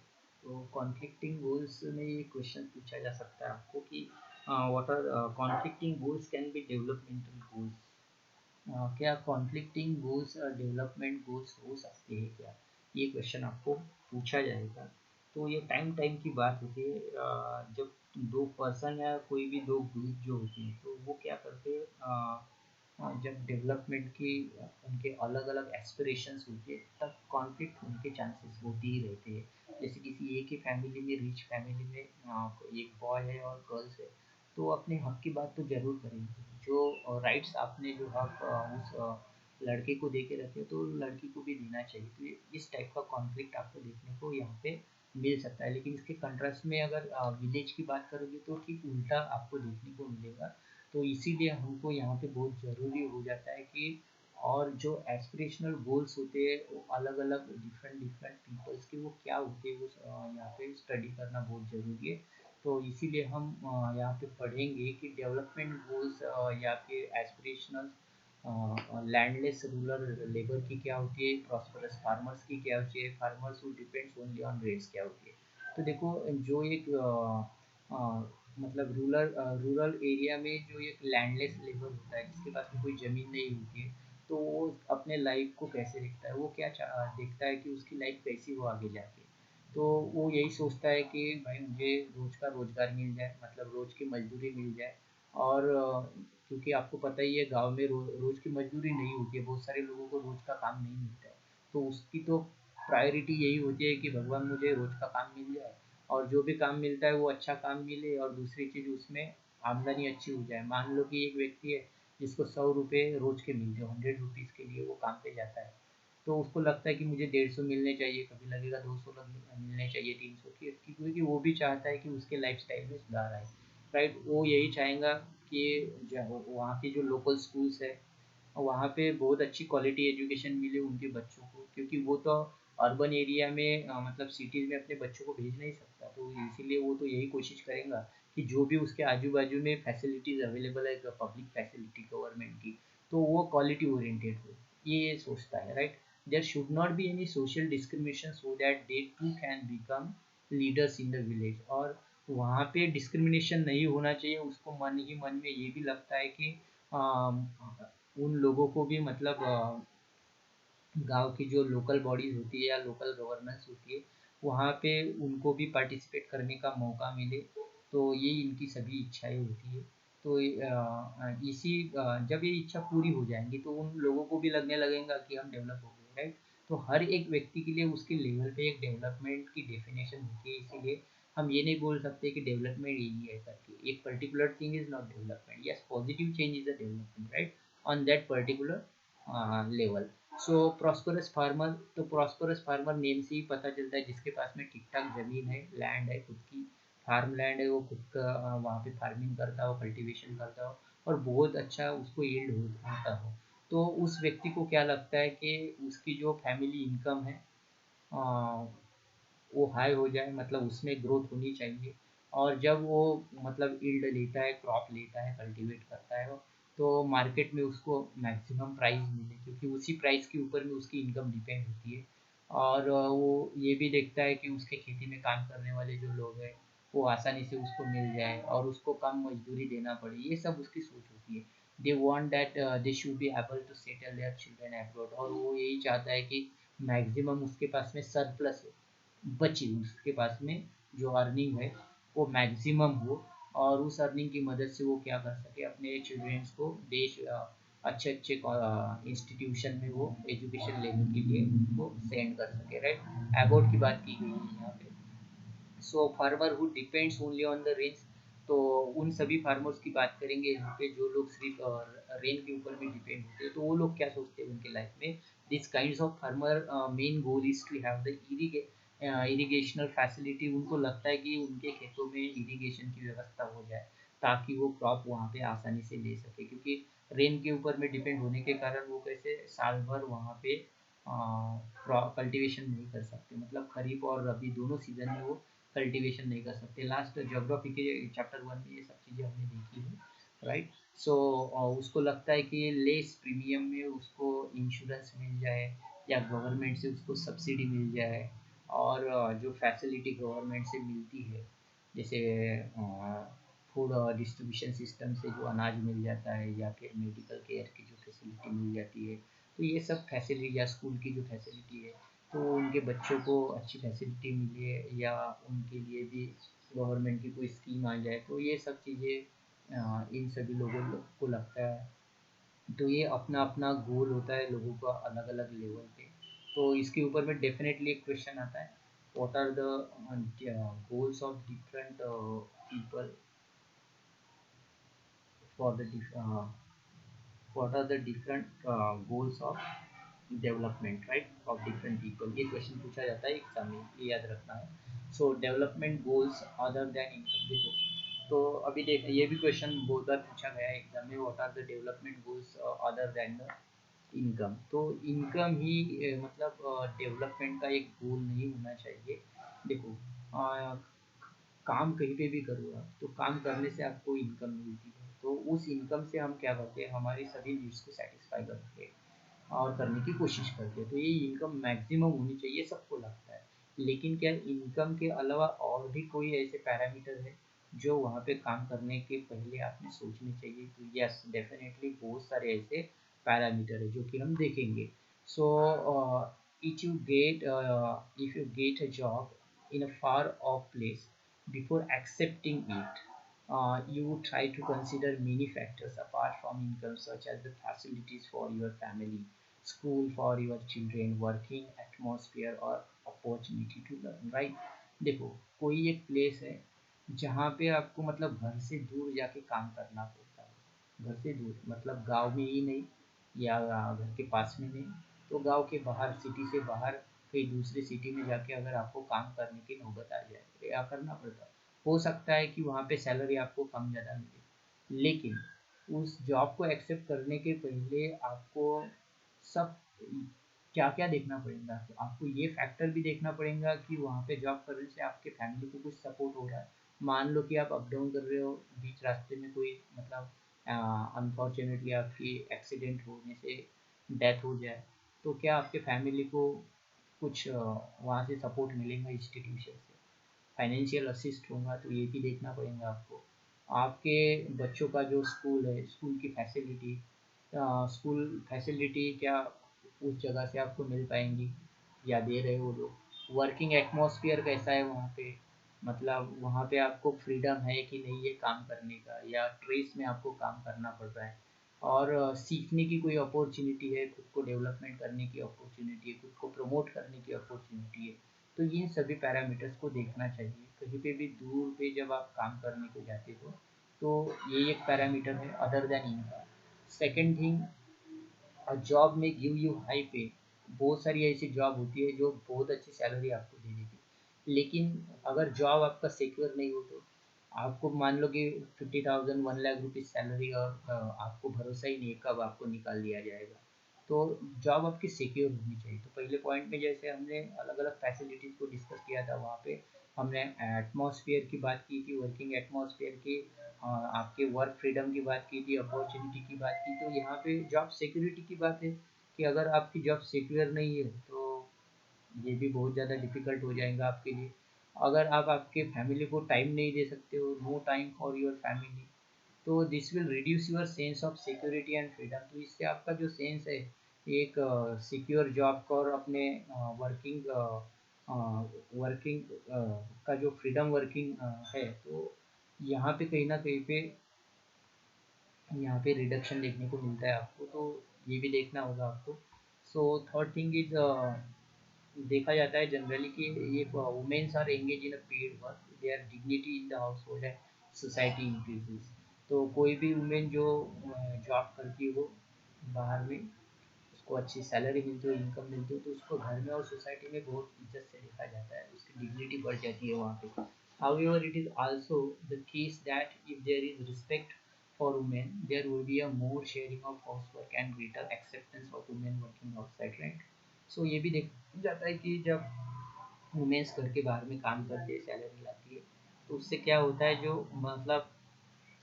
तो कॉन्फ्लिक्टिंग गोल्स में ये क्वेश्चन पूछा जा सकता है आपको कि what are conflicting goals can be developmental goals. क्या कॉन्फ्लिक्टिंग गोल्स डेवलपमेंट गोल्स हो सकते हैं क्या, ये क्वेश्चन आपको पूछा जाएगा। तो ये टाइम टाइम की बात होती है, जब दो पर्सन या कोई भी दो ग्रुप जो होते हैं तो वो क्या करते हैं, जब डेवलपमेंट की उनके अलग अलग एस्पिरेशंस होते हैं तब कॉन्फ्लिक्ट होने के चांसेस होते ही रहते हैं। जैसे किसी एक ही फैमिली में, रिच फैमिली में एक बॉय है और गर्ल्स है, तो वो अपने हक की बात तो ज़रूर करेंगे। जो राइट्स आपने जो हक उस लड़के को दे के रखे तो लड़की को भी देना चाहिए। तो इस टाइप का कॉन्फ्लिक्ट आपको देखने को यहाँ पे मिल सकता है। लेकिन इसके कंट्रास्ट में अगर विलेज की बात करोगे तो ठीक उल्टा आपको देखने को मिलेगा। तो इसीलिए हमको यहाँ पे बहुत ज़रूरी हो जाता है कि और जो एस्पिरेशनल गोल्स होते हैं वो अलग अलग डिफरेंट डिफरेंट पीपल्स के वो क्या होते हैं, वो यहाँ पे स्टडी करना बहुत ज़रूरी है। तो इसीलिए हम यहाँ पे पढ़ेंगे कि डेवलपमेंट गोल्स या फिर एस्पिरेशनल लैंडलेस रूरल लेबर की क्या होती है, प्रॉस्परस फार्मर्स की क्या होती है, farmers who depends only on rates क्या होती है। तो देखो, जो एक मतलब रूरल एरिया में जो एक लैंडलेस लेबर होता है जिसके पास में कोई ज़मीन नहीं होती है, तो वो अपने लाइफ को कैसे देखता है, वो क्या देखता है कि उसकी लाइफ कैसी हो आगे जाके। तो वो यही सोचता है कि भाई मुझे रोज़ का रोज़गार मिल जाए, मतलब रोज़ की मजदूरी मिल जाए, और क्योंकि आपको पता ही है गाँव में रोज़ की मजदूरी नहीं होती है, बहुत सारे लोगों को रोज़ का काम नहीं मिलता है। तो उसकी तो प्रायोरिटी यही होती है कि भगवान मुझे रोज़ का काम मिल जाए, और जो भी काम मिलता है वो अच्छा काम मिले, और दूसरी चीज़ उसमें आमदनी अच्छी हो जाए। मान लो कि एक व्यक्ति है जिसको 100 रुपये रोज़ के मिलते हो, 100 रुपीज़ के लिए वो काम पे जाता है, तो उसको लगता है कि मुझे 150 मिलने चाहिए, कभी लगेगा 200 मिलने चाहिए, 300 की, क्योंकि वो भी चाहता है कि उसके लाइफस्टाइल में सुधार आए। राइट, वो यही चाहेगा कि वहाँ की जो लोकल स्कूल्स है वहाँ पे बहुत अच्छी क्वालिटी एजुकेशन मिले उनके बच्चों को, क्योंकि वो तो अर्बन एरिया में मतलब सिटीज़ में अपने बच्चों को भेज नहीं सकता, तो इसीलिए वो तो यही कोशिश करेगा कि जो भी उसके आजू बाजू में फैसिलिटीज़ अवेलेबल है, पब्लिक फैसिलिटी गवर्नमेंट की, तो वो क्वालिटी ओरिएंटेड हो, ये सोचता है। Right, there should not be any social discrimination so that they too can become leaders in the village. और वहाँ पे डिस्क्रिमिनेशन नहीं होना चाहिए, उसको मन ही मन में ये भी लगता है कि उन लोगों को भी मतलब गांव की जो लोकल बॉडीज़ होती है या लोकल गवर्नेंस होती है, वहाँ पे उनको भी पार्टिसिपेट करने का मौका मिले, तो ये इनकी सभी इच्छाएं होती है। तो जब ये इच्छा पूरी हो जाएंगी तो उन लोगों को भी लगने लगेगा कि हम डेवलप हो गए। राइट, तो हर एक व्यक्ति के लिए उसके लेवल पे एक डेवलपमेंट की डेफिनेशन होती है, इसीलिए हम ये नहीं बोल सकते कि डेवलपमेंट यही है करके। एक particular thing is not development, yes positive change is a development, right, on that particular level. So prosperous farmer, तो प्रॉस्परस फार्मर नेम से ही पता चलता है जिसके पास में ठीक ठाक ज़मीन है, लैंड है, खुद की फार्म लैंड है, वो खुद का वहाँ पे फार्मिंग करता हो, कल्टीवेशन करता हो, और बहुत अच्छा उसको यील्ड होता हो, तो उस व्यक्ति को क्या लगता है कि उसकी जो फैमिली इनकम है वो हाई हो जाए, मतलब उसमें ग्रोथ होनी चाहिए। और जब वो मतलब ईल्ड लेता है, क्रॉप लेता है, कल्टीवेट करता है वो, तो मार्केट में उसको मैक्सिमम प्राइस मिले, क्योंकि उसी प्राइस के ऊपर में उसकी इनकम डिपेंड होती है। और वो ये भी देखता है कि उसके खेती में काम करने वाले जो लोग हैं वो आसानी से उसको मिल जाए और उसको कम मजदूरी देना पड़े, ये सब उसकी सोच होती है। They want that they should be able to settle their children abroad, और वो यही चाहता है कि मैक्सिमम उसके पास में सरप्लस बची उसके पास में जो अर्निंग है वो मैक्सिमम हो, और उस अर्निंग की मदद से वो क्या कर सके, अपने चिल्ड्रेंस को देश अच्छे अच्छे इंस्टीट्यूशन में वो एजुकेशन लेने के लिए वो सेंड कर सके। राइट, अबाउट की बात की गई है यहाँ पे। So farmer who depends only on the rains, तो उन सभी फार्मर्स की बात करेंगे यहाँ पे जो लोग सिर्फ रेन के ऊपर में डिपेंड होते हैं, तो वो लोग क्या सोचते हैं उनके लाइफ में। This kinds of farmer main goal is to have the irrigational facility, उनको लगता है कि उनके खेतों में इरिगेशन की व्यवस्था हो जाए ताकि वो क्रॉप वहाँ पे आसानी से ले सके, क्योंकि रेन के ऊपर में डिपेंड होने के कारण वो कैसे साल भर वहाँ पे कल्टीवेशन नहीं कर सकते, मतलब खरीफ और रबी दोनों सीजन में वो कल्टीवेशन नहीं कर सकते। लास्ट ज्योग्राफी के चैप्टर 1 में ये सब चीज़ें हमने देखी है। राइट, सो उसको लगता है कि लेस प्रीमियम में उसको इंश्योरेंस मिल जाए या गवर्नमेंट से उसको सब्सिडी मिल जाए, और जो फैसिलिटी गवर्नमेंट से मिलती है, जैसे फूड डिस्ट्रीब्यूशन सिस्टम से जो अनाज मिल जाता है, या फिर मेडिकल केयर की जो फैसिलिटी मिल जाती है, तो ये सब फैसिलिटी या स्कूल की जो फैसिलिटी है, तो उनके बच्चों को अच्छी फैसिलिटी मिले, या उनके लिए भी गवर्नमेंट की कोई स्कीम आ जाए, तो ये सब चीज़ें इन सभी लोगों को लगता है। तो ये अपना अपना गोल होता है लोगों का अलग अलग लेवल पे। तो इसके ऊपर में डेफिनेटली एक क्वेश्चन आता है, what are the goals of different people for the what are the different goals of development, right, of different people, ये क्वेश्चन पूछा जाता है एग्जाम में, ये याद रखना है। So development goals other than income, देखो, तो अभी देख ये भी क्वेश्चन बहुत बार पूछा गया है एग्जाम में, what are the development goals other than the income. तो इनकम ही मतलब डेवलपमेंट का एक गोल नहीं होना चाहिए। देखो, काम कहीं पे भी करो आप, तो काम करने से आपको इनकम मिलती है, तो उस इनकम से हम क्या करते हैं, हमारी सभी नीड्स को सेटिस्फाई करते हैं और करने की कोशिश करते हैं, तो ये इनकम मैक्सिमम होनी चाहिए, सबको लगता है। लेकिन क्या इनकम के अलावा और भी कोई ऐसे पैरामीटर है जो वहाँ पे काम करने के पहले आपने सोचने चाहिए? तो यस, डेफिनेटली बहुत सारे ऐसे पैरामीटर है जो कि हम देखेंगे। So if you get a job in a far off place before accepting it, You would try to consider many factors apart from income, such as the facilities for your family, school for your children, working atmosphere और opportunity to learn, right? देखो, कोई एक प्लेस है जहाँ पे आपको मतलब घर से दूर जाके काम करना पड़ता है। घर से दूर मतलब गांव में ही नहीं, या घर के पास में नहीं, तो गांव के बाहर, सिटी से बाहर कहीं दूसरी सिटी में जाके अगर आपको काम करने की नौबत आ जाए तो क्या करना पड़ता है। हो सकता है कि वहाँ पे सैलरी आपको कम ज़्यादा मिले, लेकिन उस जॉब को एक्सेप्ट करने के पहले आपको सब क्या क्या देखना पड़ेगा। तो आपको ये फैक्टर भी देखना पड़ेगा कि वहाँ पे जॉब करने से आपके फैमिली को कुछ सपोर्ट हो रहा है। मान लो कि आप अप डाउन कर रहे हो, बीच रास्ते में कोई मतलब अनफॉर्चुनेटली आपकी एक्सीडेंट होने से डेथ हो जाए, तो क्या आपके फैमिली को कुछ वहाँ से सपोर्ट मिलेगा इंस्टीट्यूशन से, फाइनेंशियल असिस्ट होगा। तो ये भी देखना पड़ेगा आपको। आपके बच्चों का जो स्कूल है, स्कूल की फैसिलिटी, स्कूल फैसिलिटी क्या उस जगह से आपको मिल पाएंगी या दे रहे हो लोग। वर्किंग एटमॉस्फेयर कैसा है वहाँ पे, मतलब वहाँ पे आपको फ्रीडम है कि नहीं ये काम करने का, या ट्रेस में आपको काम करना पड़ रहा है। और सीखने की कोई अपॉर्चुनिटी है, खुद को डेवलपमेंट करने की अपॉर्चुनिटी है, खुद को प्रमोट करने की अपॉर्चुनिटी है। तो इन सभी पैरामीटर्स को देखना चाहिए कहीं पे भी दूर पे जब आप काम करने को जाते हो। तो ये एक पैरामीटर है other than income. Second thing, job में गिव यू हाई पे। बहुत सारी ऐसी जॉब होती है जो बहुत अच्छी सैलरी आपको दे देती, लेकिन अगर जॉब आपका सिक्योर नहीं हो तो आपको मान लो कि 50,000 1 लाख रुपीज़ सैलरी, और आपको भरोसा ही नहीं है कब आपको निकाल दिया जाएगा। तो जॉब आपकी सिक्योर होनी चाहिए। तो पहले पॉइंट में जैसे हमने अलग अलग फैसिलिटीज़ को डिस्कस किया था, वहाँ पे हमने एटमॉस्फेयर की बात की थी, वर्किंग एटमॉस्फेयर की, आपके वर्क फ्रीडम की बात की थी, अपॉर्चुनिटी की बात की। तो यहाँ पे जॉब सिक्योरिटी की बात है कि अगर आपकी जॉब सिक्योर नहीं है तो ये भी बहुत ज़्यादा डिफ़िकल्ट हो जाएगा आपके लिए। अगर आप आपके फैमिली को टाइम नहीं दे सकते हो, no time for your family, तो this will reduce your sense of security and freedom. तो इससे आपका जो सेंस है एक सिक्योर जॉब का और अपने वर्किंग वर्किंग का जो फ्रीडम वर्किंग है, तो यहाँ पे कहीं ना कहीं पे यहाँ पे रिडक्शन देखने को मिलता है आपको। तो ये भी देखना होगा आपको। सो थर्ड थिंग इज, देखा जाता है जनरली कि ये womens are engage in a paid work, they are dignity in the household and society increases. तो कोई भी वुमेन जो जॉब करती हो बाहर में, उसको अच्छी सैलरी मिलती हो, इनकम मिलती हो, तो उसको घर में और सोसाइटी में बहुत इज्जत से देखा जाता है, उसकी डिग्निटी बढ़ जाती है वहाँ पे। However, it is also the case that if there is respect for women, there will be a more sharing of housework and greater acceptance of women working outside, right? So ये भी देख जाता है कि जब वुमेन्स घर के बाहर में काम करती है, सैलरी लाती है, तो उससे क्या होता है, जो मतलब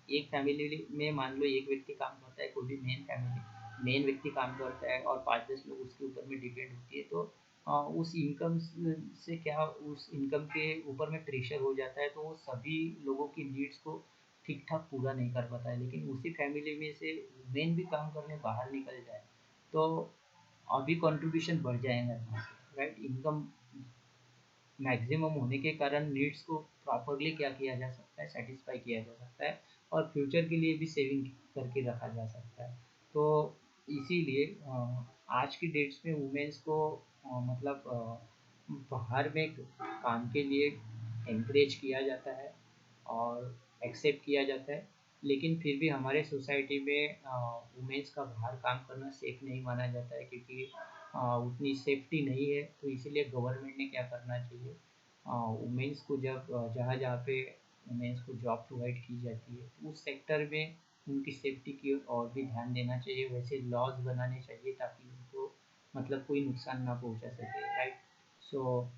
एक फैमिली में मान लो एक व्यक्ति काम करता है, कोई भी मेन व्यक्ति काम करता है और 5-10 लोग उसके ऊपर में डिपेंड होती है, तो उस इनकम से क्या, उस इनकम के ऊपर में प्रेशर हो जाता है, तो वो सभी लोगों की नीड्स को ठीक ठाक पूरा नहीं कर पाता है। लेकिन उसी फैमिली में से मेन भी काम करने बाहर निकल जाए तो अभी कंट्रीब्यूशन बढ़ जाएगा, राइट? इनकम मैक्सिमम होने के कारण नीड्स को प्रॉपरली क्या किया जा सकता है, सेटिस्फाई किया जा सकता है, और फ्यूचर के लिए भी सेविंग करके रखा जा सकता है। तो इसीलिए आज की डेट्स में वुमेन्स को मतलब बाहर में काम के लिए एनकरेज किया जाता है और एक्सेप्ट किया जाता है। लेकिन फिर भी हमारे सोसाइटी में वुमेन्स का बाहर काम करना सेफ नहीं माना जाता है, क्योंकि उतनी सेफ्टी नहीं है। तो इसीलिए गवर्नमेंट ने क्या करना चाहिए, वुमेन्स को जब जहाँ जहाँ पे वुमेन्स को जॉब प्रोवाइड की जाती है, तो उस सेक्टर में उनकी सेफ्टी की और भी ध्यान देना चाहिए, वैसे लॉज बनाने चाहिए ताकि उनको मतलब कोई नुकसान ना पहुँचा सके, राइट? सो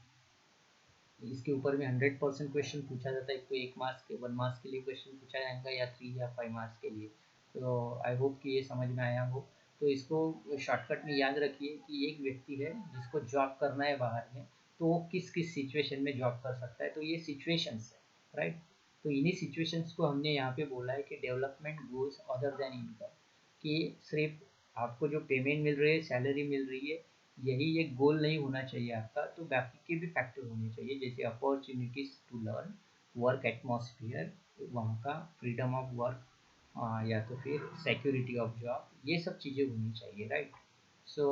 इसके ऊपर में 100% क्वेश्चन पूछा जाता है, कोई 1 मार्क्स के 1 मार्क्स के लिए क्वेश्चन पूछा जाएगा या 3 या 5 मार्क्स के लिए। तो आई होप कि ये समझ में आया हो। तो इसको शॉर्टकट में याद रखिए कि एक व्यक्ति है जिसको जॉब करना है बाहर में, तो वो किस किस सिचुएशन में जॉब कर सकता है। तो ये सिचुएशंस है, राइट? तो इन्हीं सिचुएशंस को हमने यहाँ पे बोला है कि development goals other than income, कि सिर्फ आपको जो पेमेंट मिल रही है, सैलरी मिल रही है, यही एक गोल नहीं होना चाहिए आपका। तो बाकी के भी फैक्टर होने चाहिए, जैसे opportunities to learn, work atmosphere, वहाँ का फ्रीडम ऑफ वर्क, या तो फिर सिक्योरिटी ऑफ जॉब, ये सब चीज़ें होनी चाहिए, right. So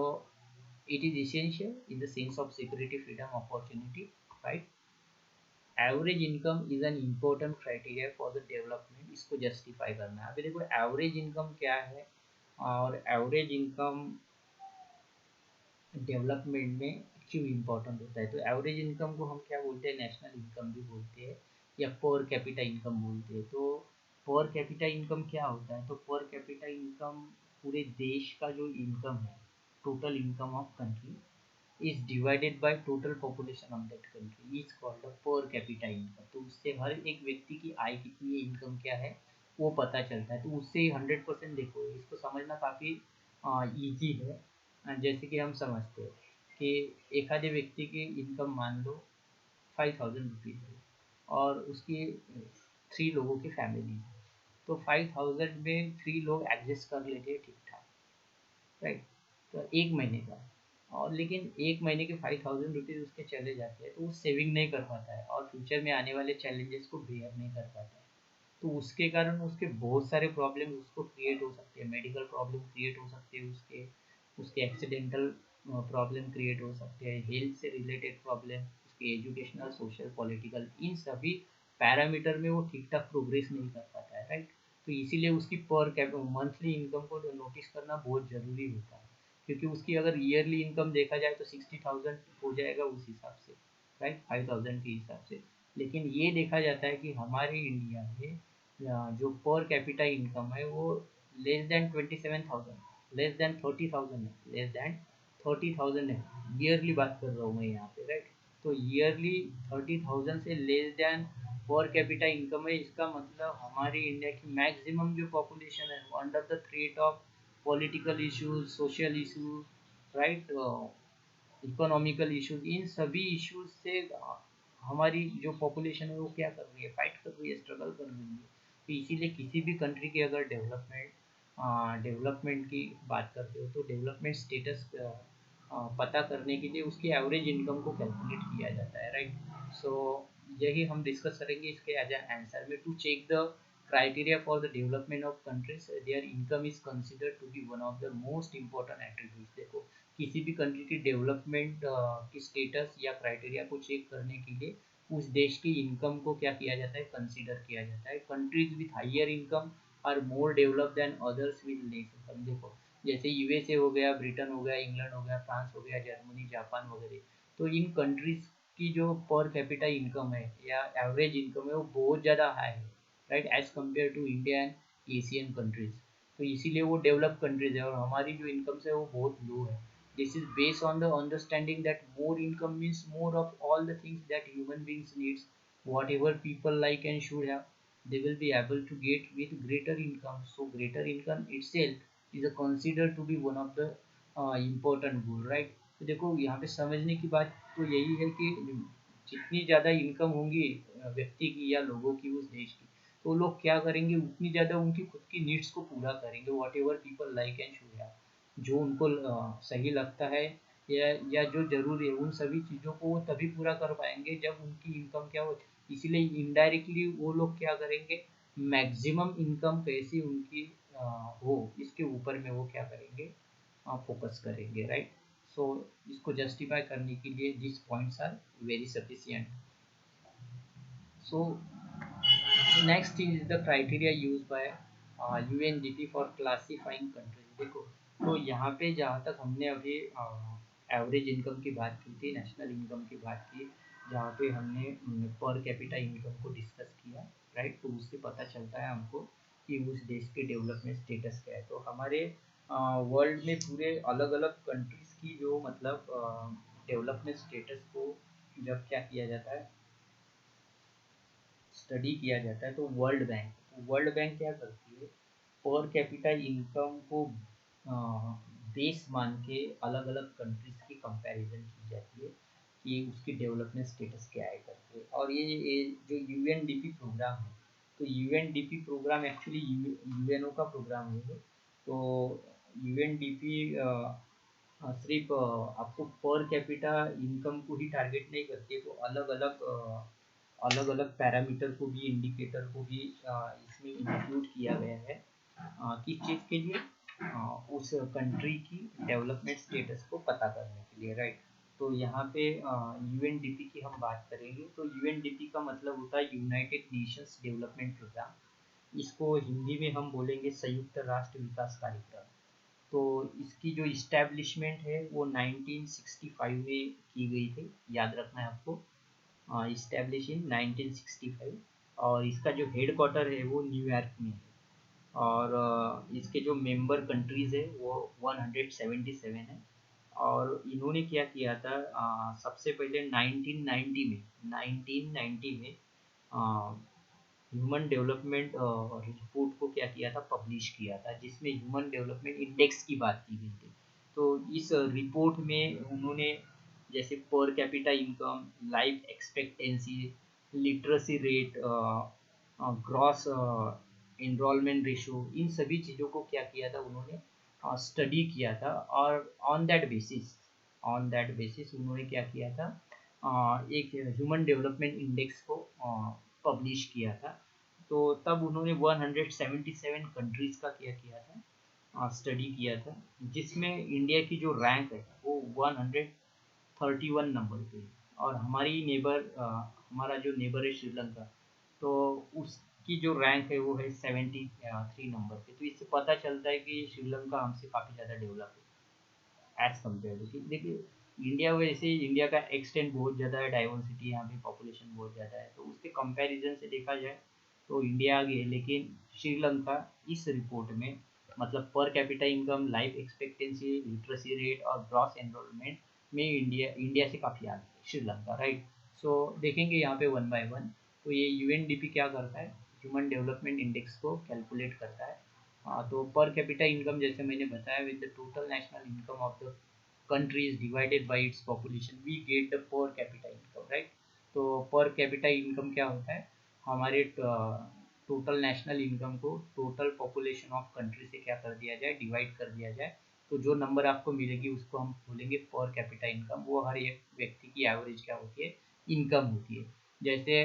it is essential in the sense of security, freedom, opportunity, right. Average income is an important criteria for the development, इसको जस्टिफाई करना है। अभी देखो एवरेज इनकम क्या है, और एवरेज इनकम डेवलपमेंट में क्यों इम्पोर्टेंट होता है। तो एवरेज इनकम को हम क्या बोलते हैं, नेशनल इनकम भी बोलते हैं, या पर कैपिटा इनकम बोलते हैं। तो पर कैपिटा इनकम क्या होता है, तो पर कैपिटा इनकम पूरे देश का जो इनकम है, total income of country is divided by total population of that country is called a पर कैपिटा इनकम। तो उससे हर एक व्यक्ति की आय कितनी है, इनकम क्या है, वो पता चलता है। तो उससे 100% देखो, इसको समझना काफ़ी ईजी है। जैसे कि हम समझते हैं कि एक आधे व्यक्ति की इनकम मान लो 5,000 रुपीज़ है, और उसकी 3 लोगों की फैमिली है। तो 5,000 में 3 लोग एडजस्ट कर लेते हैं ठीक ठाक, राइट। तो एक महीने का, और लेकिन एक महीने के 5,000 रुपीज़ उसके चले जाते हैं, तो वो सेविंग नहीं कर पाता है, और फ्यूचर में आने वाले चैलेंजेस को बेयर नहीं कर पाता है। तो उसके कारण उसके बहुत सारे प्रॉब्लम उसको क्रिएट हो सकते हैं, मेडिकल प्रॉब्लम क्रिएट हो सकते हैं, उसके उसके एक्सीडेंटल प्रॉब्लम क्रिएट हो सकते हैं, हेल्थ से रिलेटेड प्रॉब्लम, उसके एजुकेशनल, सोशल, पॉलिटिकल, इन सभी पैरामीटर में वो ठीक ठाक प्रोग्रेस नहीं कर पाता है, राइट। तो इसीलिए उसकी पर मंथली इनकम को नोटिस करना बहुत ज़रूरी होता है, क्योंकि उसकी अगर ईयरली इनकम देखा जाए तो 60,000 हो जाएगा उस हिसाब से, राइट, 5,000 के हिसाब से। लेकिन ये देखा जाता है कि हमारे इंडिया में जो पर कैपिटा इनकम है वो लेस देन 27,000, लेस देन 30,000 है, लेस देन 30,000 है। ईयरली बात कर रहा हूँ मैं यहाँ पे, राइट। तो ईयरली 30,000 से लेस देन पर कैपिटा इनकम है, इसका मतलब हमारी इंडिया की मैक्सिमम जो पॉपुलेशन है वो under the threat of political issues, social issues, right, economical issues, इन सभी इश्यूज से हमारी जो पॉपुलेशन है वो क्या कर रही है, फाइट कर रही है, स्ट्रगल कर रही है। तो इसीलिए किसी भी कंट्री की अगर डेवलपमेंट की बात करते हो, तो डेवलपमेंट स्टेटस पता करने के लिए उसकी एवरेज इनकम को कैलकुलेट किया जाता है, राइट। सो यही हम डिस्कस करेंगे इसके एज एन आंसर में। To check the criteria for the development of countries, their income is considered to be one of the most important attributes। देखो किसी भी कंट्री की डेवलपमेंट की स्टेटस या क्राइटेरिया को चेक करने के लिए उस देश की इनकम को क्या किया जाता है, कंसीडर किया जाता है। Countries with higher income are more develop than others with less income. देखो जैसे यूएसए हो गया, ब्रिटेन हो गया, इंग्लैंड हो गया, फ्रांस हो गया, जर्मनी, जापान वगैरह। तो इन कंट्रीज की जो पर कैपिटा इनकम है या एवरेज इनकम है वो बहुत ज़्यादा हाई है, right, as compare to India and Asian countries. तो इसीलिए वो डेवलप कंट्रीज है, और हमारी जो इनकम्स है वो बहुत लो है। This is based on the understanding that more income means more of all the things that human beings needs, what ever people like and should have, they will be able to get with greater income। So greater income itself is a considered to be one of the important goal, right। तो देखो यहाँ पे समझने की बात तो यही है कि जितनी ज़्यादा इनकम होंगी व्यक्ति की या लोगों की उस देश की, तो लोग क्या करेंगे, उतनी ज़्यादा उनकी खुद की नीड्स को पूरा करेंगे, what ever people like and should have, जो उनको सही लगता है या जो ज़रूरी है, उन सभी चीज़ों को वो तभी पूरा कर पाएंगे जब उनकी इनकम क्या हो। इसीलिए इनडायरेक्टली वो लोग क्या करेंगे, मैक्सिमम इनकम कैसी उनकी अ, हो, इसके ऊपर में वो क्या करेंगे, फोकस करेंगे, राइट। सो इसको जस्टिफाई करने के लिए this points are very sufficient. So next is the criteria use by UNDP for classifying countries. देखो तो यहाँ पे जहाँ तक हमने अभी एवरेज इनकम की बात की थी, नेशनल इनकम की बात की, जहाँ पे हमने पर कैपिटा इनकम को डिस्कस किया, राइट। तो उससे पता चलता है हमको कि उस देश के डेवलपमेंट स्टेटस क्या है। तो हमारे वर्ल्ड में पूरे अलग अलग कंट्रीज की जो मतलब डेवलपमेंट स्टेटस को जब क्या किया जाता है, स्टडी किया जाता है, तो वर्ल्ड बैंक क्या करती है, पर कैपिटा इनकम को बेस मान के अलग अलग कंट्रीज की कंपैरिजन की जाती है कि उसकी डेवलपमेंट स्टेटस क्या है करके। और ये जो यूएनडीपी प्रोग्राम है, तो यूएनडीपी प्रोग्राम एक्चुअली यूएनओ का प्रोग्राम है ये। तो यूएनडीपी सिर्फ आपको पर कैपिटा इनकम को ही टारगेट नहीं करती है, तो अलग अलग अलग अलग पैरामीटर को भी, इंडिकेटर को भी इसमें इंक्लूड किया गया है। किस चीज़ के लिए? उस कंट्री की डेवलपमेंट स्टेटस को पता करने के लिए, राइट। तो यहाँ पे यूएनडीपी की हम बात करेंगे। तो यूएनडीपी का मतलब होता है यूनाइटेड नेशंस डेवलपमेंट प्रोग्राम। इसको हिंदी में हम बोलेंगे संयुक्त राष्ट्र विकास कार्यक्रम। तो इसकी जो इस्टेब्लिशमेंट है वो 1965 में की गई थी, याद रखना है आपको, इस्टेब्लिश इन 1965। और इसका जो हेड क्वार्टर है वो न्यूयॉर्क में है। और इसके जो मेंबर कंट्रीज़ है वो 177 है। और इन्होंने क्या किया था, सबसे पहले 1990 में ह्यूमन डेवलपमेंट रिपोर्ट को क्या किया था, पब्लिश किया था, जिसमें ह्यूमन डेवलपमेंट इंडेक्स की बात की गई थी। तो इस रिपोर्ट में उन्होंने जैसे per capita income, life expectancy, literacy rate, gross enrolment ratio, इन सभी चीज़ों को क्या किया था उन्होंने, स्टडी किया था। और ऑन दैट बेसिस उन्होंने क्या किया था, एक ह्यूमन डेवलपमेंट इंडेक्स को पब्लिश किया था। तो तब उन्होंने 177 कंट्रीज़ का क्या किया था, स्टडी किया था, जिसमें इंडिया की जो रैंक है वो 131 नंबर पे है। और हमारा जो नेबर है श्रीलंका, तो उसकी जो रैंक है वो है 73 नंबर पे। तो इससे पता चलता है कि श्रीलंका हमसे काफ़ी ज़्यादा डेवलप है एज़ कम्पेयर टू। देखिए, इंडिया वैसे इंडिया का एक्सटेंट बहुत ज़्यादा है, डाइवर्सिटी यहाँ पे, पॉपुलेशन बहुत ज़्यादा है, तो उसके कंपैरिजन से देखा जाए तो इंडिया आगे है। लेकिन श्रीलंका इस रिपोर्ट में, मतलब पर capita income, life expectancy, literacy rate और ग्रॉस एनरोलमेंट में इंडिया इंडिया से काफ़ी आगे है श्रीलंका, राइट। सो देखेंगे यहाँ पे वन बाय वन। तो ये यूएनडीपी क्या करता है, ह्यूमन डेवलपमेंट इंडेक्स को कैलकुलेट करता है। तो पर कैपिटा इनकम जैसे मैंने बताया, with the total national income of the country is divided by its population, we get the per capita income, right। तो पर कैपिटा इनकम क्या होता है, हमारे टोटल नेशनल इनकम को टोटल पॉपुलेशन ऑफ कंट्री से क्या कर दिया जाए, डिवाइड कर दिया जाए। तो जो नंबर आपको मिलेगी उसको हम बोलेंगे पर कैपिटा इनकम। वो हर एक व्यक्ति की एवरेज क्या होती है, इनकम होती है। जैसे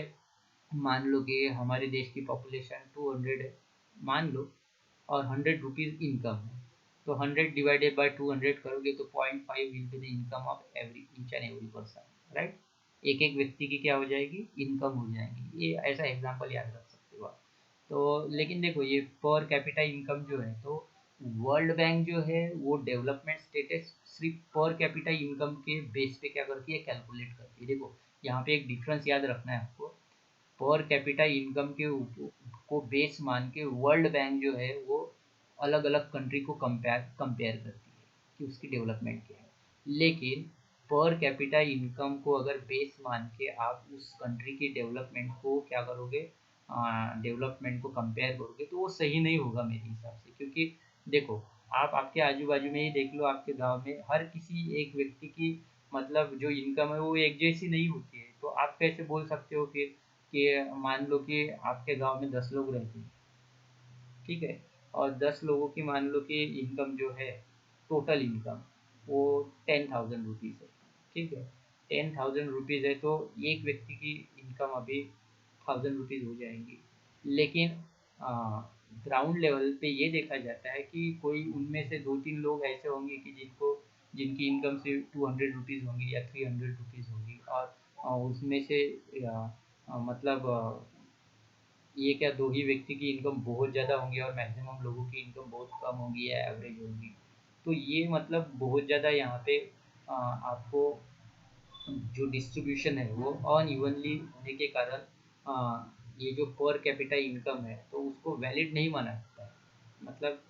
मान लो कि हमारे देश की पॉपुलेशन 200 है, मान लो, और 100 रुपीज़ इनकम है। तो 100 डिवाइडेड बाय 200 करोगे तो 0.5 will be the income of every each and every person, right. एक एक व्यक्ति की क्या हो जाएगी, इनकम हो जाएगी। ये ऐसा एग्जांपल याद रख सकते हो आप। तो लेकिन देखो, ये पर कैपिटा इनकम जो है, तो वर्ल्ड बैंक जो है वो डेवलपमेंट स्टेटस सिर्फ पर कैपिटा इनकम के बेस पे क्या करती है, कैलकुलेट करती है। देखो, यहाँ पे एक डिफरेंस याद रखना है आपको। पर कैपिटा इनकम के को बेस मान के वर्ल्ड बैंक जो है वो अलग अलग कंट्री को कंपेयर करती है कि उसकी डेवलपमेंट क्या है। लेकिन पर कैपिटा इनकम को अगर बेस मान के आप उस कंट्री की डेवलपमेंट को क्या करोगे, डेवलपमेंट को कंपेयर करोगे, तो वो सही नहीं होगा मेरे हिसाब से। क्योंकि देखो, आप आपके आजू बाजू में ही देख लो, आपके गांव में हर किसी एक व्यक्ति की मतलब जो इनकम है वो एक जैसी नहीं होती है। तो आप कैसे बोल सकते हो कि मान लो कि आपके गांव में 10 लोग रहते हैं, ठीक है, और 10 लोगों की मान लो कि इनकम जो है, टोटल इनकम वो 10,000 रुपीज़ है, ठीक है। 10,000 रुपीज़ है, तो एक व्यक्ति की इनकम अभी 1,000 रुपीज़ हो जाएंगी। लेकिन ग्राउंड लेवल पे ये देखा जाता है कि कोई उनमें से 2-3 लोग ऐसे होंगे कि जिनकी इनकम से 200 रुपीज़ होंगी या 300 रुपीज़ होंगी। और उसमें से मतलब ये क्या, दो ही व्यक्ति की इनकम बहुत ज़्यादा होंगी और मैक्सिमम लोगों की इनकम बहुत कम होगी या एवरेज होगी। तो ये मतलब बहुत ज़्यादा यहाँ पे आपको जो डिस्ट्रीब्यूशन है वो अनइवनली होने के कारण ये जो पर कैपिटा इनकम है तो उसको वैलिड नहीं माना जाता है। मतलब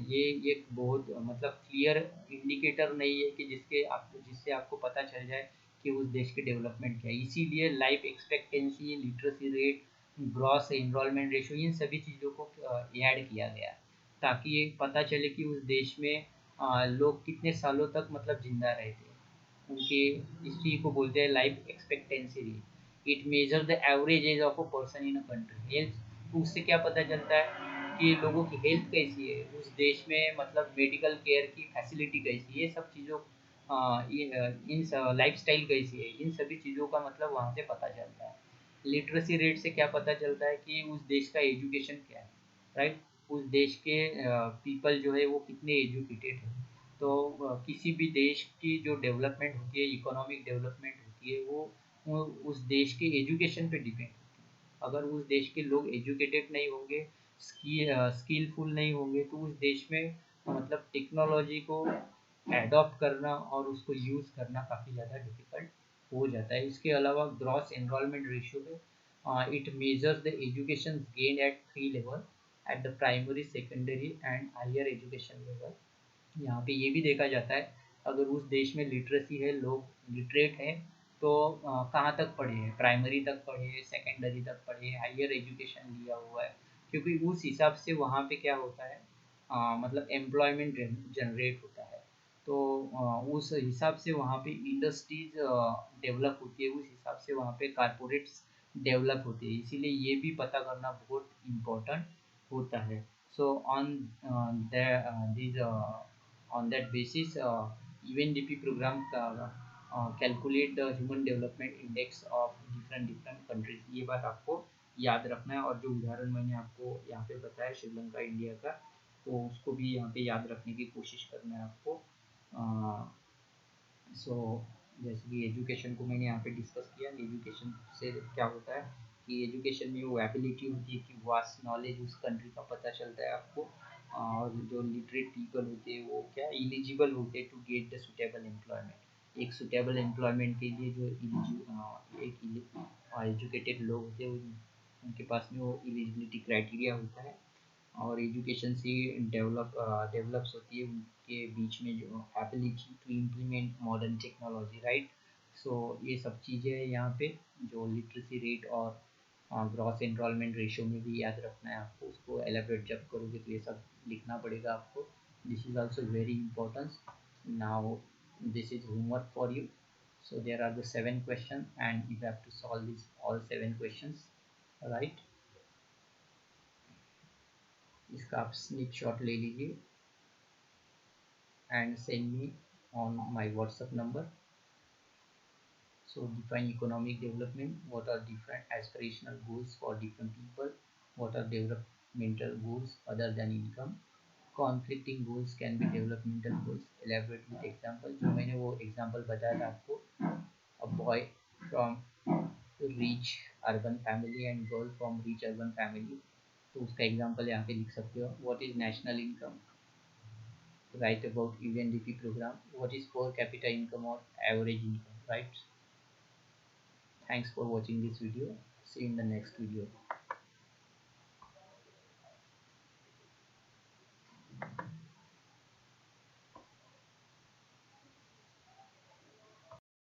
ये बहुत मतलब क्लियर इंडिकेटर नहीं है कि जिससे आपको पता चल जाए कि उस देश की डेवलपमेंट क्या है। इसीलिए life expectancy, literacy rate, gross enrolment ratio, इन सभी चीज़ों को ऐड किया गया ताकि ये पता चले कि उस देश में लोग कितने सालों तक मतलब जिंदा रहते हैं। उनके इसी को बोलते हैं life expectancy rate. It measure the average age of a person in a country health. तो उससे क्या पता चलता है कि लोगों की हेल्थ कैसी है उस देश में, मतलब मेडिकल केयर की फैसिलिटी कैसी है, ये सब चीज़ों इन लाइफ स्टाइल कैसी है, इन सभी चीज़ों का मतलब वहाँ से पता चलता है। लिटरेसी रेट से क्या पता चलता है कि उस देश का एजुकेशन क्या है, राइट। उस देश के पीपल जो है वो कितने एजुकेटेड है। तो किसी भी देश की जो डेवलपमेंट होती है, इकोनॉमिक डेवलपमेंट होती है, वो उस देश के एजुकेशन पे डिपेंड होती है। अगर उस देश के लोग एजुकेटेड नहीं होंगे, स्किलफुल नहीं होंगे, तो उस देश में मतलब टेक्नोलॉजी को एडॉप्ट करना और उसको यूज़ करना काफ़ी ज़्यादा डिफिकल्ट हो जाता है। इसके अलावा ग्रॉस एनरोलमेंट रेशियो है, it measures the education gain at three level, at the primary, secondary and higher education level. यहाँ पे ये भी देखा जाता है, अगर उस देश में लिटरेसी है, लोग लिटरेट हैं, तो कहाँ तक पढ़े हैं, प्राइमरी तक पढ़े हैं, सेकेंडरी तक पढ़े हैं, हायर एजुकेशन लिया हुआ है। क्योंकि उस हिसाब से वहाँ पे क्या होता है, मतलब एम्प्लॉयमेंट जनरेट होता है। तो उस हिसाब से वहाँ पे इंडस्ट्रीज डेवलप होती है, उस हिसाब से वहाँ पे कारपोरेट्स डेवलप होती है। इसीलिए ये भी पता करना बहुत इम्पोर्टेंट होता है। So on these on that basis, UNDP program calculate the human development index of different countries। ये बात आपको याद रखना है। और जो उदाहरण मैंने आपको यहाँ पे बताया श्रीलंका इंडिया का, तो उसको भी यहाँ पे याद रखने की कोशिश करना है आपको। सो जैसे कि एजुकेशन को मैंने यहाँ पे डिस्कस किया, एजुकेशन से क्या होता है कि एजुकेशन में वो एबिलिटी होती है कि वास्ट नॉलेज उस कंट्री का पता चलता है आपको। और जो लिटरेट पीपल होते हैं वो क्या एलिजिबल होते हैं to get the suitable employment. एक सुटेबल एम्प्लॉयमेंट के लिए जो एक एजुकेटेड लोग होते हैं, उनके पास में वो एलिजिबिलिटी क्राइटेरिया होता है। और एजुकेशन से डेवलप्स होती है उनके बीच में जो ability to implement modern technology, right. So ये सब चीज़ें हैं यहाँ पे, जो लिटरेसी रेट और ग्रॉस एनरोलमेंट रेशियो में भी याद रखना है आपको। उसको एलेबरेट जब करोगे तो ये सब लिखना पड़ेगा आपको। This is also very important. Now this is homework for you. So there are the 7 questions and you have to solve these all 7 questions, right। इसका आप स्नैपशॉट ले लीजिए and send me on my WhatsApp number। So define economic development. What are different aspirational goals for different people? What are developmental goals other than income? Conflicting goals can be developmental goals. Elaborate with example। जो मैंने वो example बताया था आपको, a boy from rich urban family and girl from rich urban family, तो उसका example यहाँ पे लिख सकते हो। What is national income? Write about UNDP program. What is per capita income or average income, right? Thanks for watching this video. See you in the next video.